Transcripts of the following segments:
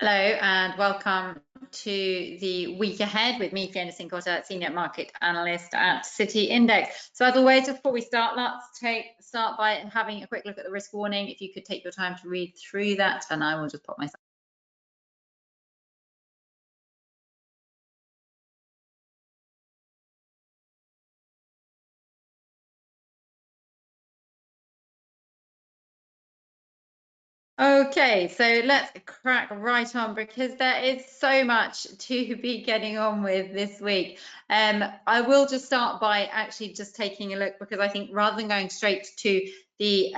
Hello and welcome to the week ahead with me, Fiona Cincotta, Senior Market Analyst at City Index. So as always, just before we start, let's start by having a quick look at the risk warning. If you could take your time to read through that, and I will just pop myself. Okay, so let's crack right on because there is so much to be getting on with this week. I will just start by actually just taking a look because I think rather than going straight to the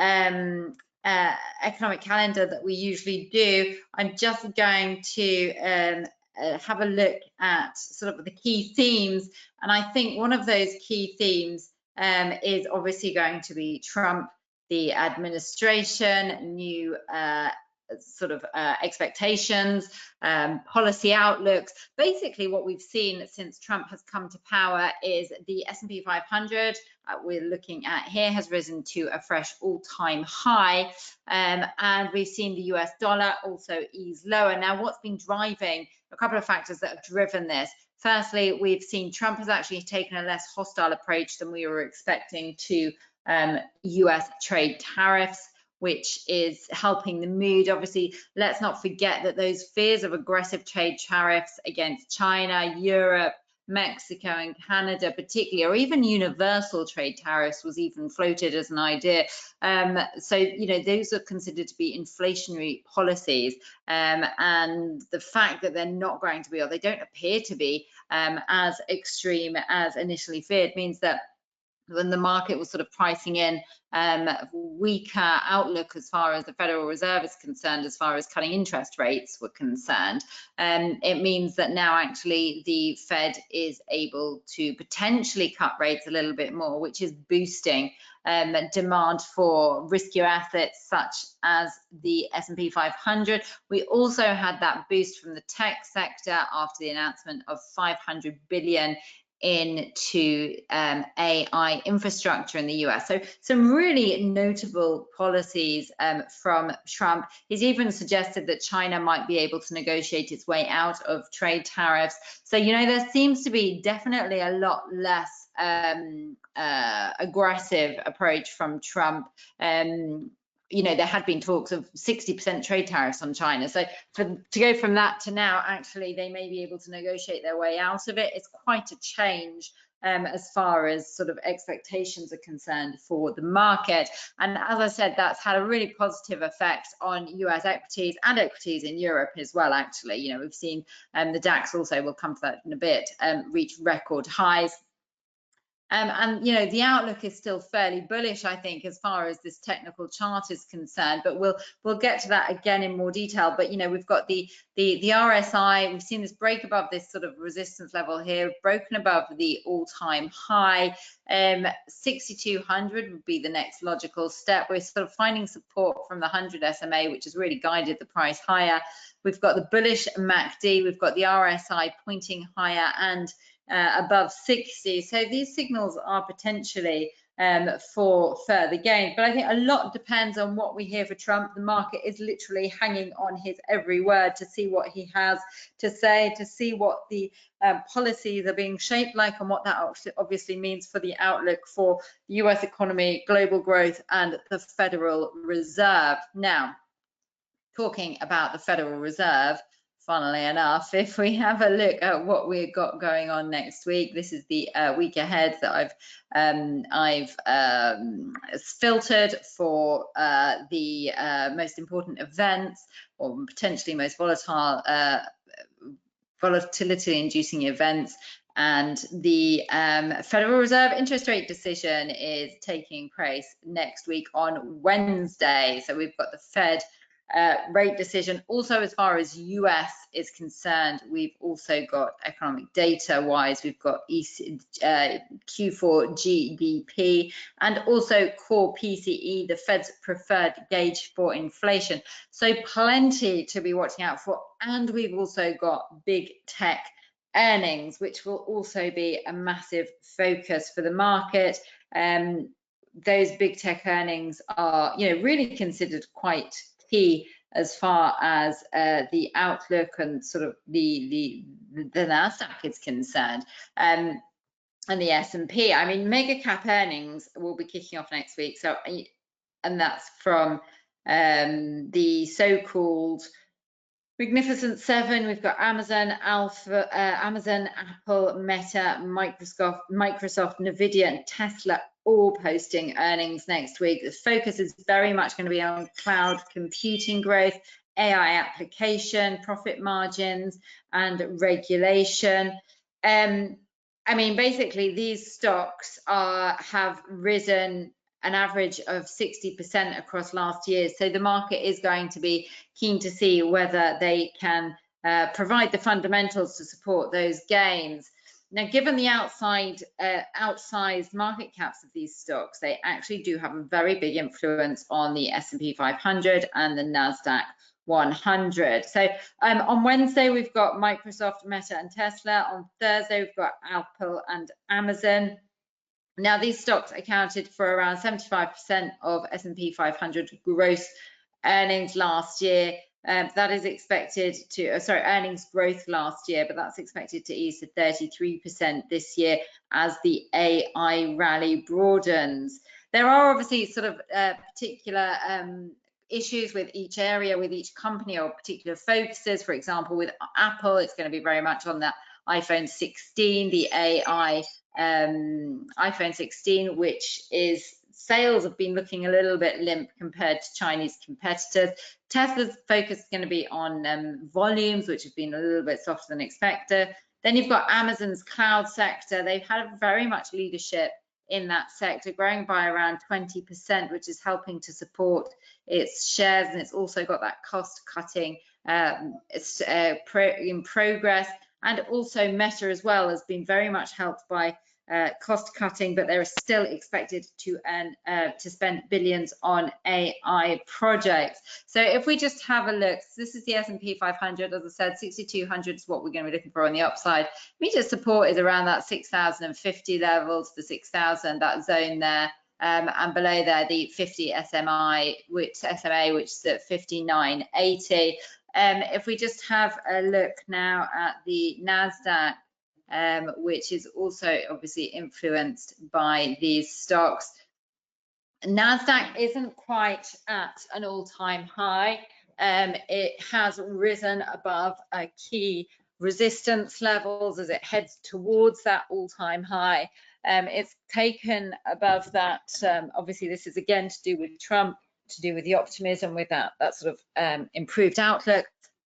economic calendar that we usually do, I'm just going to have a look at sort of the key themes. And I think one of those key themes is obviously going to be Trump, the administration, new expectations, policy outlooks. Basically, what we've seen since Trump has come to power is the S&P 500 we're looking at here has risen to a fresh all-time high, and we've seen the US dollar also ease lower. Now, what's been driving a couple of factors that have driven this? Firstly, we've seen Trump has actually taken a less hostile approach than we were expecting to US trade tariffs, which is helping the mood. Obviously, let's not forget that those fears of aggressive trade tariffs against China, Europe, Mexico and Canada particularly, or even universal trade tariffs was even floated as an idea. So, you know, those are considered to be inflationary policies. And the fact that they're not going to be, or they don't appear to be as extreme as initially feared, means that when the market was sort of pricing in weaker outlook as far as the Federal Reserve is concerned, as far as cutting interest rates were concerned, it means that now actually the Fed is able to potentially cut rates a little bit more, which is boosting demand for riskier assets such as the S&P 500. We also had that boost from the tech sector after the announcement of $500 billion into AI infrastructure in the US. So some really notable policies from Trump. He's even suggested that China might be able to negotiate its way out of trade tariffs. So, you know, there seems to be definitely a lot less aggressive approach from Trump. You know, there had been talks of 60% trade tariffs on China. So to go from that to now, actually, they may be able to negotiate their way out of it. It's quite a change as far as sort of expectations are concerned for the market. And as I said, that's had a really positive effect on US equities and equities in Europe as well, actually. You know, we've seen the DAX also, we'll come to that in a bit, reach record highs. And you know, the outlook is still fairly bullish, I think, as far as this technical chart is concerned, but we'll get to that again in more detail. But you know, we've got the RSI, we've seen this break above this sort of resistance level here, broken above the all-time high. 6,200 would be the next logical step. We're sort of finding support from the 100 SMA, which has really guided the price higher. We've got the bullish MACD, we've got the RSI pointing higher and above 60. So these signals are potentially for further gain. But I think a lot depends on what we hear for Trump. The market is literally hanging on his every word to see what he has to say, to see what the policies are being shaped like, and what that obviously means for the outlook for the US economy, global growth, and the Federal Reserve. Now, talking about the Federal Reserve, funnily enough, if we have a look at what we've got going on next week, this is the week ahead that I've filtered for the most important events, or potentially most volatile, volatility-inducing events. And the Federal Reserve interest rate decision is taking place next week on Wednesday. So we've got the Fed rate decision. Also, as far as US is concerned, we've also got economic data wise, we've got Q4 GDP and also core PCE, the Fed's preferred gauge for inflation. So plenty to be watching out for. And we've also got big tech earnings, which will also be a massive focus for the market. Those big tech earnings are, you know, really considered quite key as far as the outlook and sort of the Nasdaq is concerned. And the S&P. I mean, mega cap earnings will be kicking off next week. So, and that's from the so-called Magnificent Seven. We've got Amazon, Amazon, Apple, Meta, Microsoft, Nvidia, and Tesla all posting earnings next week. The focus is very much going to be on cloud computing growth, AI application, profit margins, and regulation. I mean, basically, these stocks have risen an average of 60% across last year. So the market is going to be keen to see whether they can provide the fundamentals to support those gains. Now, given the outsized market caps of these stocks, they actually do have a very big influence on the S&P 500 and the Nasdaq 100. So on Wednesday, we've got Microsoft, Meta, and Tesla. On Thursday, we've got Apple and Amazon. Now, these stocks accounted for around 75% of S&P 500 gross earnings last year. That is expected to, earnings growth last year, but that's expected to ease to 33% this year as the AI rally broadens. There are obviously sort of particular issues with each area, with each company, or particular focuses. For example, with Apple, it's going to be very much on the iPhone 16, the AI iPhone 16, which is sales have been looking a little bit limp compared to Chinese competitors. Tesla's focus is going to be on volumes, which have been a little bit softer than expected. Then you've got Amazon's cloud sector. They've had very much leadership in that sector, growing by around 20%, which is helping to support its shares, and it's also got that cost cutting in progress. And also Meta as well has been very much helped by cost cutting, but they're still expected to spend billions on AI projects. So if we just have a look, this is the S&P 500. As I said, 6,200 is what we're going to be looking for on the upside. Immediate support is around that 6,050 levels, the 6,000, that zone there. And below there, the 50 SMA, which is at 59.80. If we just have a look now at the Nasdaq, which is also obviously influenced by these stocks. Nasdaq isn't quite at an all-time high. It has risen above key resistance levels as it heads towards that all-time high. It's taken above that. Obviously, this is again to do with Trump, to do with the optimism with that sort of improved outlook.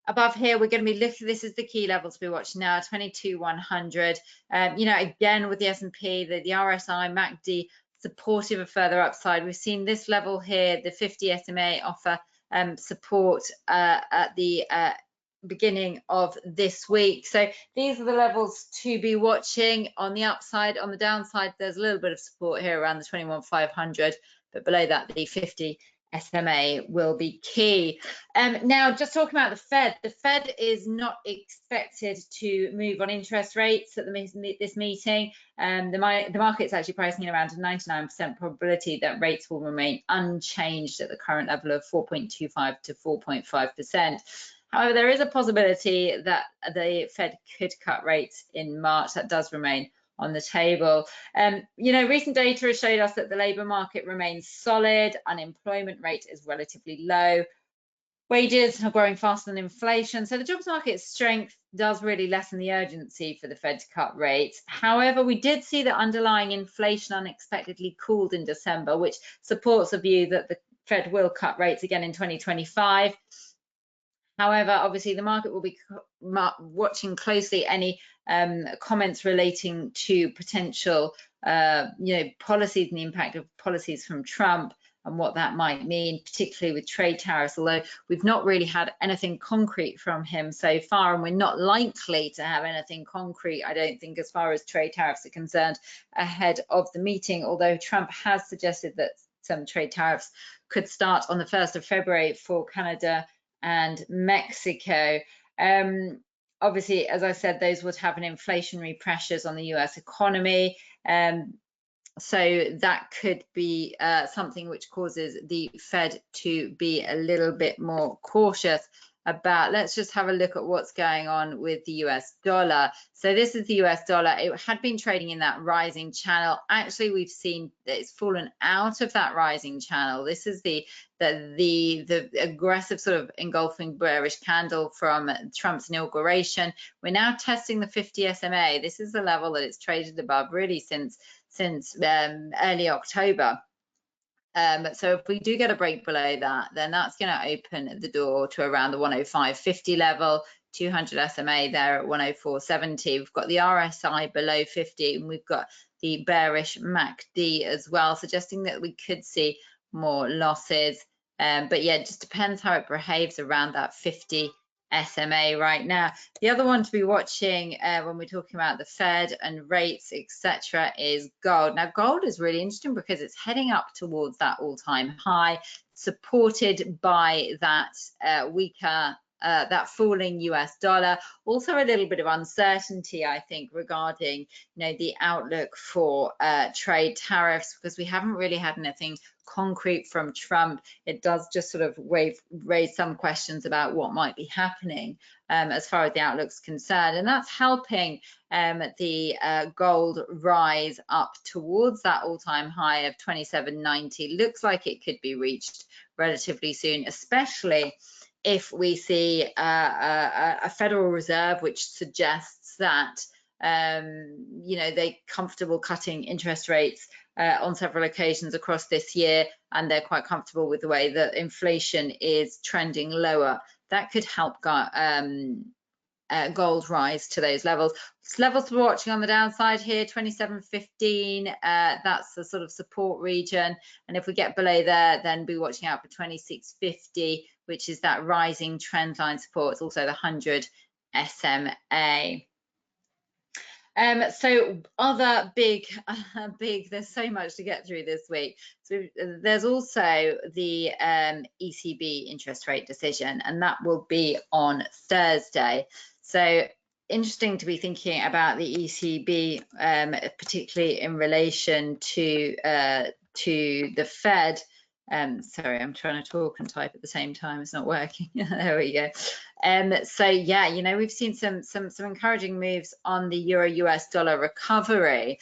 Above here, we're going to be looking, this is the key level to be watching now, 22,100. You know, again, with the S&P, the RSI, MACD, supportive of further upside. We've seen this level here, the 50 SMA offer support at the beginning of this week. So these are the levels to be watching on the upside. On the downside, there's a little bit of support here around the 21,500, but below that, the 50 SMA will be key. Now, just talking about the Fed is not expected to move on interest rates at this meeting. The market's actually pricing in around a 99% probability that rates will remain unchanged at the current level of 4.25 to 4.5%. However, there is a possibility that the Fed could cut rates in March. That does remain on the table. You know, recent data has showed us that the labour market remains solid, unemployment rate is relatively low, wages are growing faster than inflation, so the jobs market strength does really lessen the urgency for the Fed to cut rates. However, we did see that underlying inflation unexpectedly cooled in December, which supports the view that the Fed will cut rates again in 2025. However, obviously the market will be watching closely any comments relating to potential, you know, policies and the impact of policies from Trump and what that might mean, particularly with trade tariffs, although we've not really had anything concrete from him so far, and we're not likely to have anything concrete, I don't think, as far as trade tariffs are concerned ahead of the meeting, although Trump has suggested that some trade tariffs could start on the 1st of February for Canada and Mexico. Obviously, as I said, those would have an inflationary pressures on the US economy. So that could be something which causes the Fed to be a little bit more cautious about. Let's just have a look at what's going on with the US dollar. So this is the US dollar. It had been trading in that rising channel. Actually, we've seen that it's fallen out of that rising channel. This is the aggressive sort of engulfing bearish candle from Trump's inauguration. We're now testing the 50 SMA. This is the level that it's traded above really since early October. So if we do get a break below that, then that's going to open the door to around the 105.50 level, 200 SMA there at 104.70. We've got the RSI below 50, and we've got the bearish MACD as well, suggesting that we could see more losses. But yeah, it just depends how it behaves around that 50 SMA right now. The other one to be watching when we're talking about the Fed and rates, etc., is gold. Now, gold is really interesting because it's heading up towards that all-time high, supported by that weaker that falling US dollar. Also a little bit of uncertainty, I think, regarding the outlook for trade tariffs, because we haven't really had anything concrete from Trump. It does just sort of raise some questions about what might be happening as far as the outlook's concerned, and that's helping the gold rise up towards that all-time high of 27.90. Looks like it could be reached relatively soon, especially if we see a Federal Reserve which suggests that they're comfortable cutting interest rates on several occasions across this year, and they're quite comfortable with the way that inflation is trending lower. That could help gold rise to those levels. Levels we're watching on the downside here, 27.15, that's the sort of support region, and if we get below there, then be watching out for 26.50, which is that rising trend line support. It's also the 100 SMA. So other big, there's so much to get through this week. So there's also the ECB interest rate decision, and that will be on Thursday. So interesting to be thinking about the ECB, particularly in relation to the Fed. Sorry, I'm trying to talk and type at the same time. It's not working. There we go. So yeah, we've seen some encouraging moves on the euro US dollar recovery.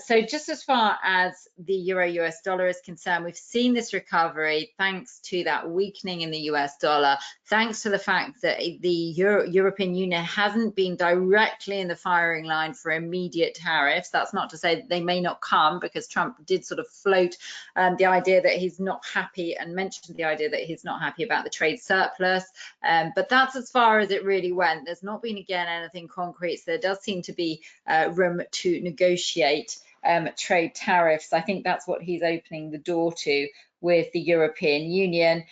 So just as far as the euro US dollar is concerned, we've seen this recovery thanks to that weakening in the US dollar, thanks to the fact that the European Union hasn't been directly in the firing line for immediate tariffs. That's not to say that they may not come, because Trump did sort of float the idea that he's not happy, and mentioned the idea that he's not happy about the trade surplus, but that's as far as it really went. There's not been, again, anything concrete, so there does seem to be room to negotiate trade tariffs. I think that's what he's opening the door to with the European Union.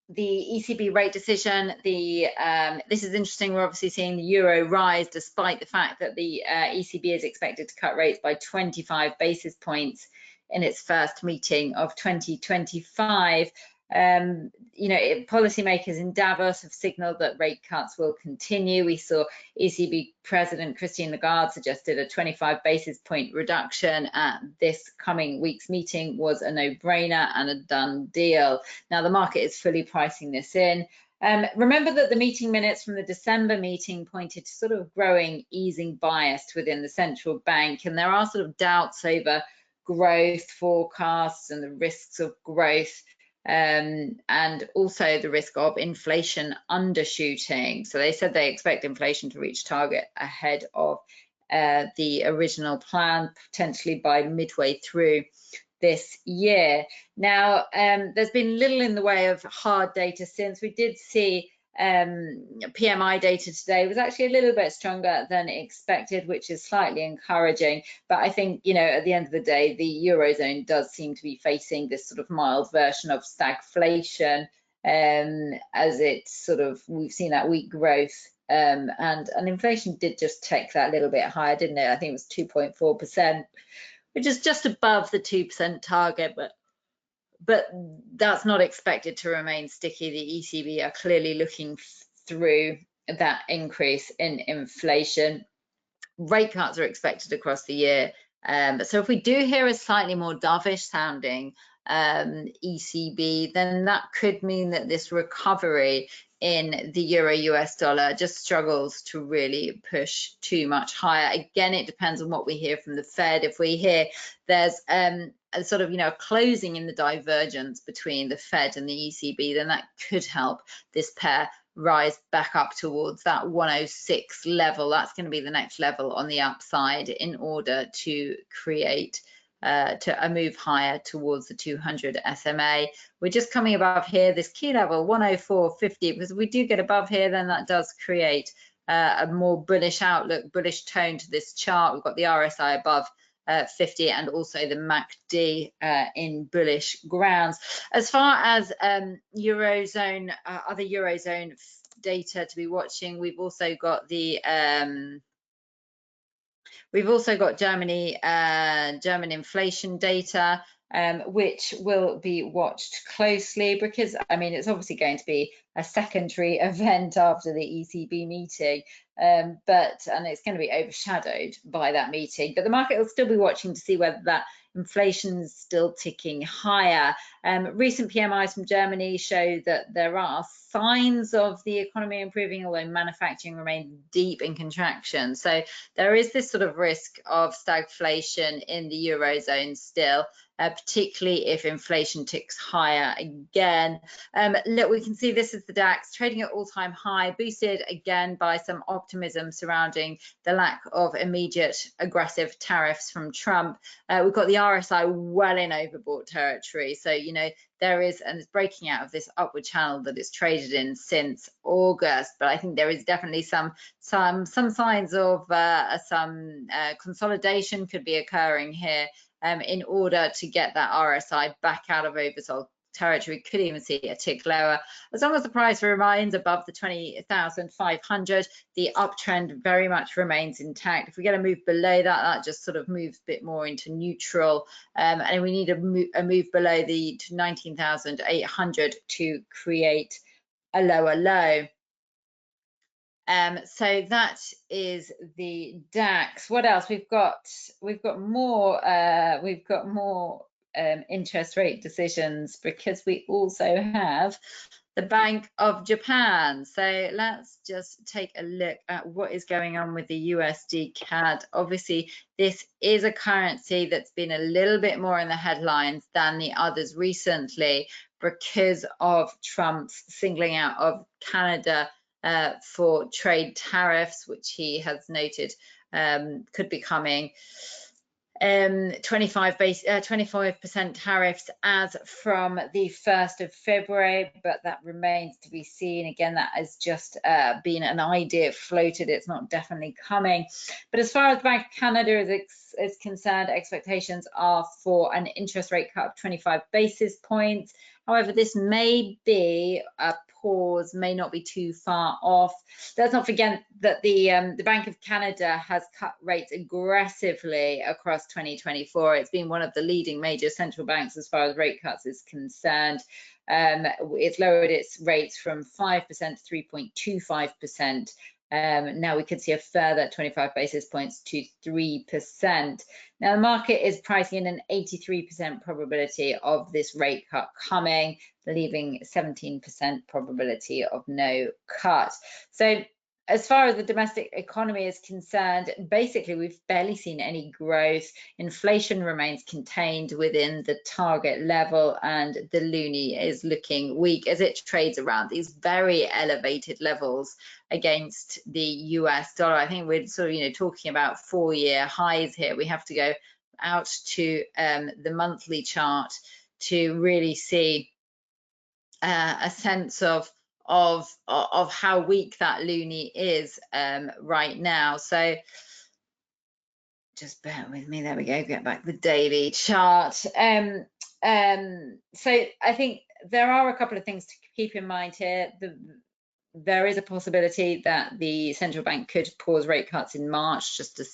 The ECB rate decision, this is interesting. We're obviously seeing the euro rise despite the fact that the ECB is expected to cut rates by 25 basis points in its first meeting of 2025. Policymakers in Davos have signaled that rate cuts will continue. We saw ECB President Christine Lagarde suggested a 25 basis point reduction at this coming week's meeting was a no-brainer and a done deal. Now, the market is fully pricing this in. Remember that the meeting minutes from the December meeting pointed to sort of growing easing bias within the central bank, and there are sort of doubts over growth forecasts and the risks of growth, and also the risk of inflation undershooting. So they said they expect inflation to reach target ahead of the original plan, potentially by midway through this year. Now, there's been little in the way of hard data since. We did see PMI data today was actually a little bit stronger than expected, which is slightly encouraging. But I think, at the end of the day, the Eurozone does seem to be facing this sort of mild version of stagflation, as it's we've seen that weak growth, and inflation did just take that a little bit higher, didn't it? I think it was 2.4%, which is just above the 2% target, but that's not expected to remain sticky. The ECB are clearly looking through that increase in inflation. Rate cuts are expected across the year, So if we do hear a slightly more dovish sounding ECB, then that could mean that this recovery in the euro US dollar just struggles to really push too much higher. Again, it depends on what we hear from the Fed. If we hear there's a sort of, a closing in the divergence between the Fed and the ECB, then that could help this pair rise back up towards that 106 level. That's going to be the next level on the upside in order to create to a move higher towards the 200 SMA. We're just coming above here, this key level 104.50, because if we do get above here, then that does create a more bullish outlook, bullish tone to this chart. We've got the RSI above 50 and also the MACD in bullish grounds. As far as Eurozone, other Eurozone data to be watching, we've also got the German inflation data, which will be watched closely because, I mean, it's obviously going to be a secondary event after the ECB meeting, and it's going to be overshadowed by that meeting. But the market will still be watching to see whether that inflation is still ticking higher. Recent PMIs from Germany show that there are signs of the economy improving, although manufacturing remains deep in contraction. So there is this sort of risk of stagflation in the Eurozone still, particularly if inflation ticks higher again. Look, we can see this is the DAX trading at all-time high, boosted again by some optimism surrounding the lack of immediate aggressive tariffs from Trump. We've got the RSI well in overbought territory. So, there is, and it's breaking out of this upward channel that it's traded in since August. But I think there is definitely some signs of some consolidation could be occurring here in order to get that RSI back out of oversold territory. Could even see a tick lower. As long as the price remains above the 20,500, the uptrend very much remains intact. If we get a move below that, that just sort of moves a bit more into neutral, and we need a move below the 19,800 to create a lower low. So that is the DAX. What else? We've got more interest rate decisions because we also have the Bank of Japan. So let's just take a look at what is going on with the USD CAD. Obviously, this is a currency that's been a little bit more in the headlines than the others recently because of Trump's singling out of Canada for trade tariffs, which he has noted could be coming. 25% tariffs as from the 1st of February, but that remains to be seen. Again, that has just been an idea floated. It's not definitely coming. But as far as the Bank of Canada is concerned, expectations are for an interest rate cut of 25 basis points. However, this may be a pause, may not be too far off. Let's not forget that the Bank of Canada has cut rates aggressively across 2024. It's been one of the leading major central banks as far as rate cuts is concerned. It's lowered its rates from 5% to 3.25%. Now we could see a further 25 basis points to 3%. Now the market is pricing in an 83% probability of this rate cut coming, leaving 17% probability of no cut. So as far as the domestic economy is concerned, basically we've barely seen any growth. Inflation remains contained within the target level, and the loonie is looking weak as it trades around these very elevated levels against the US dollar. I think we're sort of talking about 4-year highs here. We have to go out to the monthly chart to really see a sense of how weak that loonie is right now. So just bear with me. There we go. Get back the daily chart. So I think there are a couple of things to keep in mind here. There is a possibility that the central bank could pause rate cuts in March just to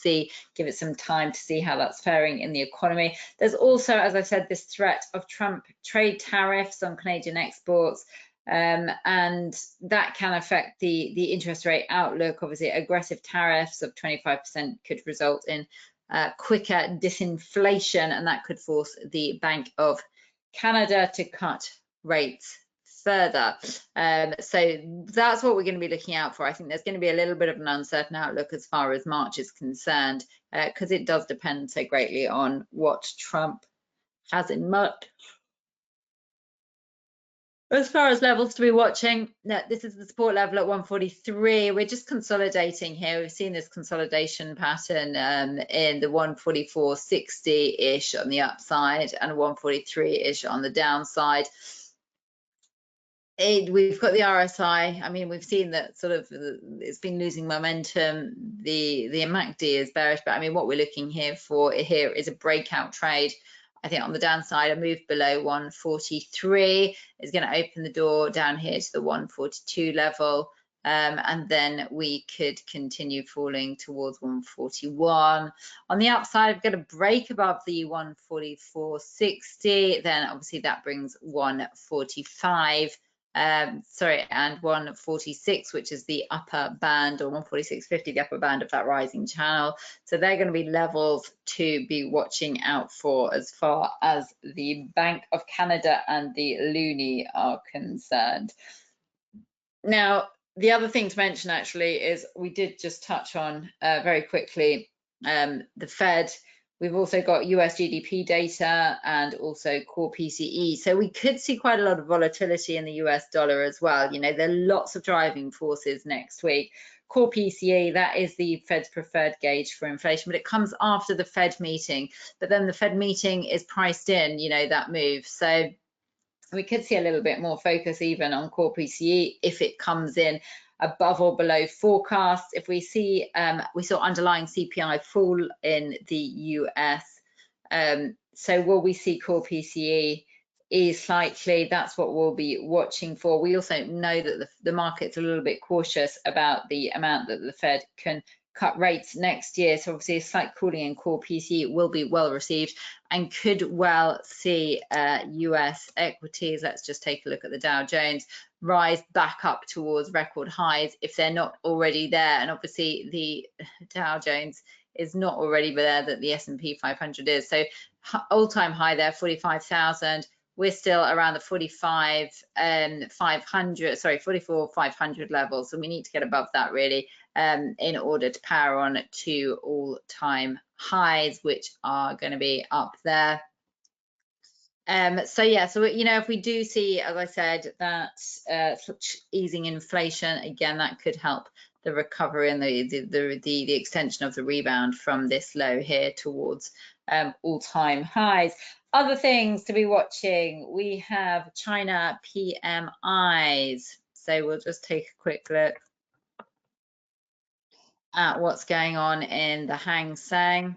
give it some time to see how that's faring in the economy. There's also, as I said, this threat of Trump trade tariffs on Canadian exports, and that can affect the interest rate outlook. Obviously, aggressive tariffs of 25% could result in quicker disinflation, and that could force the Bank of Canada to cut rates further. So that's what we're going to be looking out for. I think there's going to be a little bit of an uncertain outlook as far as March is concerned, because it does depend so greatly on what Trump has in mind. As far as levels to be watching, this is the support level at 143. We're just consolidating here. We've seen this consolidation pattern in the 144.60-ish on the upside and 143-ish on the downside. We've got the RSI. I mean, we've seen that sort of it's been losing momentum. The MACD is bearish, but I mean, what we're looking for here is a breakout trade. I think on the downside, a move below 143 is going to open the door down here to the 142 level. And then we could continue falling towards 141. On the upside, we've got a break above the 144.60. Then obviously that brings 145. And 146, which is the upper band, or 146.50, the upper band of that rising channel. So they're going to be levels to be watching out for as far as the Bank of Canada and the loonie are concerned. Now, the other thing to mention actually is we did just touch on very quickly the Fed. We've also got US GDP data and also core PCE. So we could see quite a lot of volatility in the US dollar as well. You know, there are lots of driving forces next week. Core PCE, that is the Fed's preferred gauge for inflation, but it comes after the Fed meeting. But then the Fed meeting is priced in, you know, that move. So we could see a little bit more focus even on core PCE if it comes in above or below forecast. If we see, we saw underlying CPI fall in the US. So will we see core PCE ease slightly? That's what we'll be watching for. We also know that the market's a little bit cautious about the amount that the Fed can cut rates next year. So obviously a slight cooling in core PCE will be well received and could well see US equities. Let's just take a look at the Dow Jones rise back up towards record highs if they're not already there. And obviously the Dow Jones is not already there, that the S&P 500 is. So all-time high there, 45,000. We're still around the 44,500 level. So we need to get above that really in order to power on to all-time highs, which are going to be up there. So yeah, so you know, if we do see, as I said, that easing inflation, again, that could help the recovery and the extension of the rebound from this low here towards all-time highs. Other things to be watching, we have China PMIs. So we'll just take a quick look at what's going on in the Hang Seng.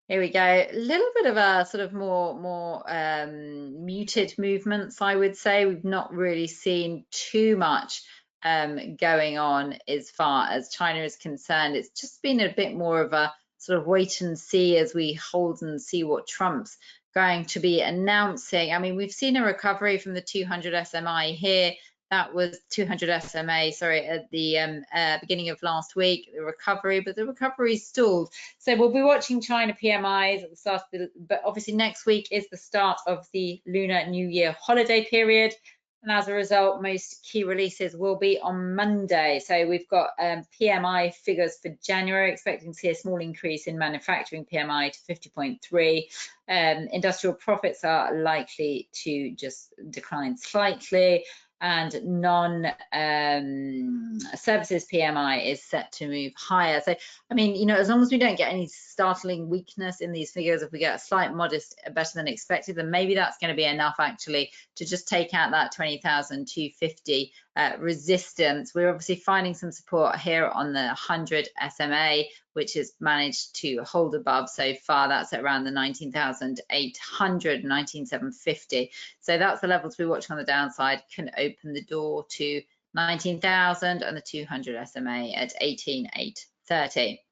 Here we go, a little bit of a sort of more muted movements, I would say. We've not really seen too much going on as far as China is concerned. It's just been a bit more of a sort of wait and see as we hold and see what Trump's going to be announcing. I mean, we've seen a recovery from the 200 SMI here. That was 200 SMA, sorry, at the beginning of last week, the recovery, but the recovery stalled. So we'll be watching China PMIs at the start of but obviously next week is the start of the Lunar New Year holiday period. And as a result, most key releases will be on Monday. So we've got PMI figures for January, expecting to see a small increase in manufacturing PMI to 50.3. Industrial profits are likely to just decline slightly. And non-services PMI is set to move higher. So, I mean, you know, as long as we don't get any startling weakness in these figures, if we get a slight modest better than expected, then maybe that's going to be enough actually to just take out that 20,250 resistance. We're obviously finding some support here on the 100 SMA, which has managed to hold above so far. That's at around the 19,800, 19,750. So that's the level to be watching on the downside. Can open the door to 19,000 and the 200 SMA at 18,830.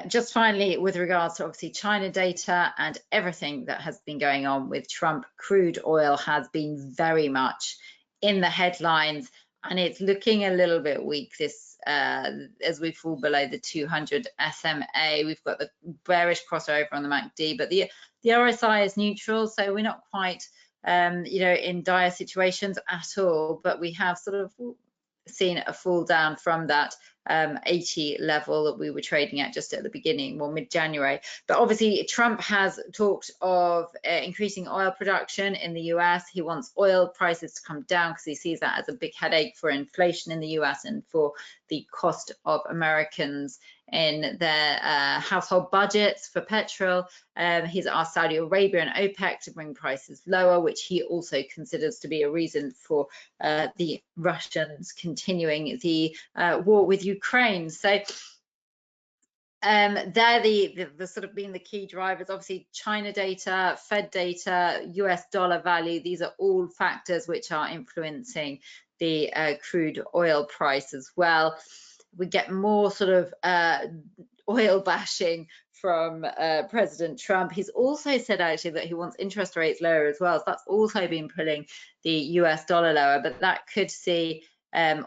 Just finally, with regards to obviously China data and everything that has been going on with Trump, crude oil has been very much in the headlines. and it's looking a little bit weak this as we fall below the 200 SMA. We've got the bearish crossover on the MACD, but the RSI is neutral, so we're not quite in dire situations at all, but we have sort of seen a fall down from that 80 level that we were trading at just at the beginning, well, mid-January. But obviously Trump has talked of increasing oil production in the US. He wants oil prices to come down because he sees that as a big headache for inflation in the US and for the cost of Americans in their household budgets for petrol. He's asked Saudi Arabia and OPEC to bring prices lower, which he also considers to be a reason for the Russians continuing the war with Ukraine. So they're the sort of being the key drivers. Obviously, China data, Fed data, US dollar value, these are all factors which are influencing the crude oil price as well. We get more sort of oil bashing from President Trump. He's also said actually that he wants interest rates lower as well. So that's also been pulling the US dollar lower, but that could see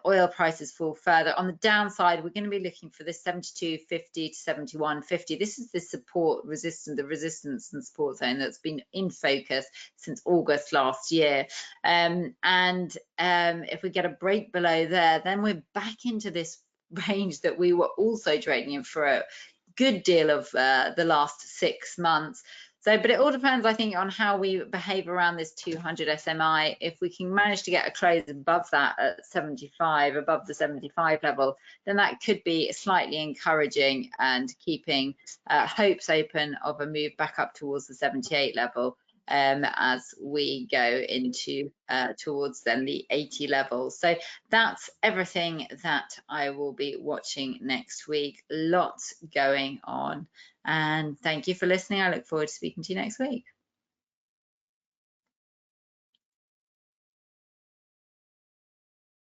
oil prices fall further. On the downside, we're going to be looking for this 72.50 to 71.50. This is the support resistance, the resistance and support zone that's been in focus since August last year. If we get a break below there, then we're back into this range that we were also trading in for a good deal of the last 6 months. So, but it all depends, I think, on how we behave around this 200 SMI. If we can manage to get a close above that at 75, above the 75 level, then that could be slightly encouraging and keeping hopes open of a move back up towards the 78 level. As we go into towards then the 80 level. So that's everything that I will be watching next week. Lots going on, and thank you for listening. I look forward to speaking to you next week.